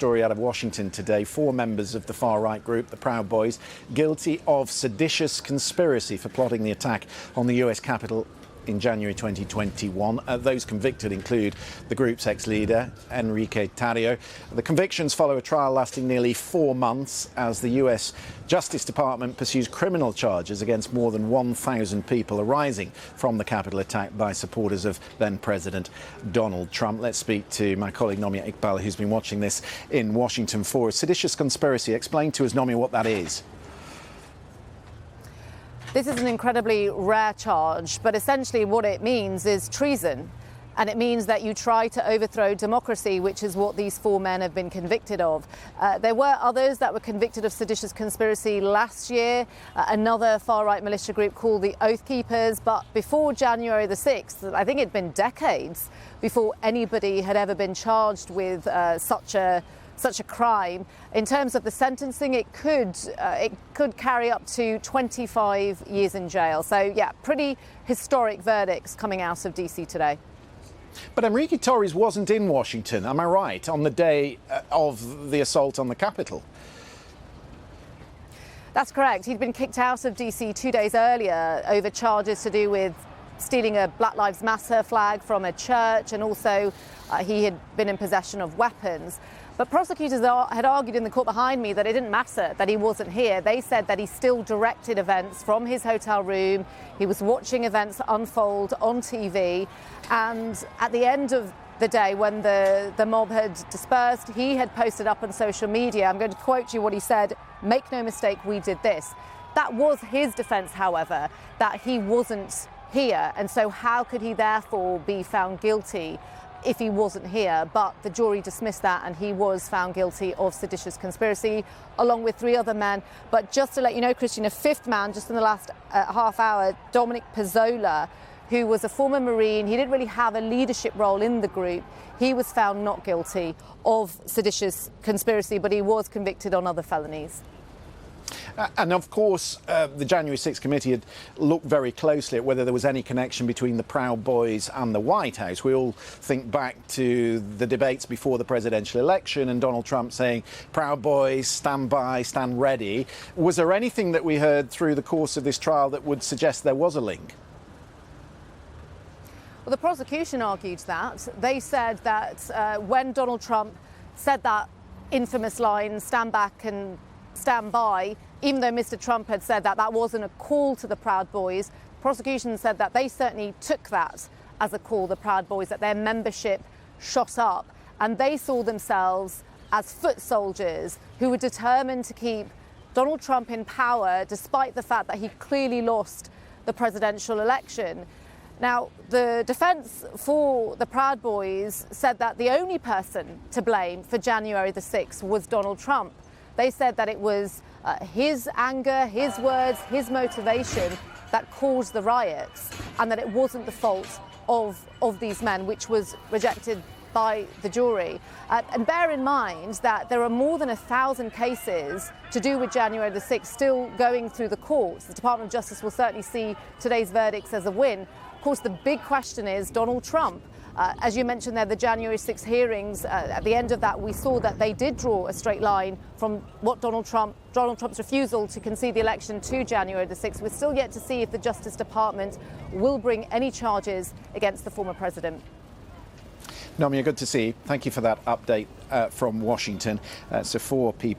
Story out of Washington today. 4 members of the far-right group, the Proud Boys, guilty of seditious conspiracy for plotting the attack on the US Capitol in January 2021. Those convicted include the group's ex-leader, Enrique Tarrio. The convictions follow a trial lasting nearly 4 months as the US Justice Department pursues criminal charges against more than 1,000 people arising from the Capitol attack by supporters of then-President Donald Trump. Let's speak to my colleague Nomia Iqbal, who's been watching this in Washington for us. Seditious conspiracy. Explain to us, Nomia, what that is. This is an incredibly rare charge, but essentially what it means is treason. And it means that you try to overthrow democracy, which is what these 4 men have been convicted of. There were others that were convicted of seditious conspiracy last year, another far-right militia group called the Oath Keepers. But before January the 6th, I think it'd been decades before anybody had ever been charged with such a crime. In terms of the sentencing, it could carry up to 25 years in jail. So, yeah, pretty historic verdicts coming out of DC today. But Enrique Tarrio wasn't in Washington, am I right, on the day of the assault on the Capitol? That's correct. He'd been kicked out of DC 2 days earlier over charges to do with stealing a Black Lives Matter flag from a church, and also he had been in possession of weapons. But prosecutors had argued in the court behind me that it didn't matter that he wasn't here. They said that he still directed events from his hotel room. He was watching events unfold on TV. And at the end of the day, when the mob had dispersed, he had posted up on social media. I'm going to quote you what he said: "Make no mistake, we did this." That was his defense, however, that he wasn't here. And so how could he therefore be found guilty if he wasn't here? But the jury dismissed that, and he was found guilty of seditious conspiracy along with 3 other men. But just to let you know, Christian, a 5th man just in the last half hour, Dominic Pizzola, who was a former Marine. He didn't really have a leadership role in the group. He was found not guilty of seditious conspiracy, but he was convicted on other felonies. And of course, the January 6th committee had looked very closely at whether there was any connection between the Proud Boys and the White House. We all think back to the debates before the presidential election and Donald Trump saying, "Proud Boys, stand by, stand ready." Was there anything that we heard through the course of this trial that would suggest there was a link? Well, the prosecution argued that. They said that when Donald Trump said that infamous line, "Stand back and stand by," even though Mr. Trump had said that that wasn't a call to the Proud Boys, prosecution said that they certainly took that as a call, the Proud Boys, that their membership shot up, and they saw themselves as foot soldiers who were determined to keep Donald Trump in power despite the fact that he clearly lost the presidential election. Now, the defence for the Proud Boys said that the only person to blame for January the 6th was Donald Trump. They said that it was his anger, his words, his motivation that caused the riots, and that it wasn't the fault of these men, which was rejected by the jury. And bear in mind that there are more than 1,000 cases to do with January the 6th still going through the courts. The Department of Justice will certainly see today's verdicts as a win. Of course, the big question is Donald Trump. As you mentioned there, the January 6 hearings, at the end of that, we saw that they did draw a straight line from what Donald Trump's refusal to concede the election to January the 6th. We're still yet to see if the Justice Department will bring any charges against the former president. Nomia, good to see you. Thank you for that update from Washington. So 4 people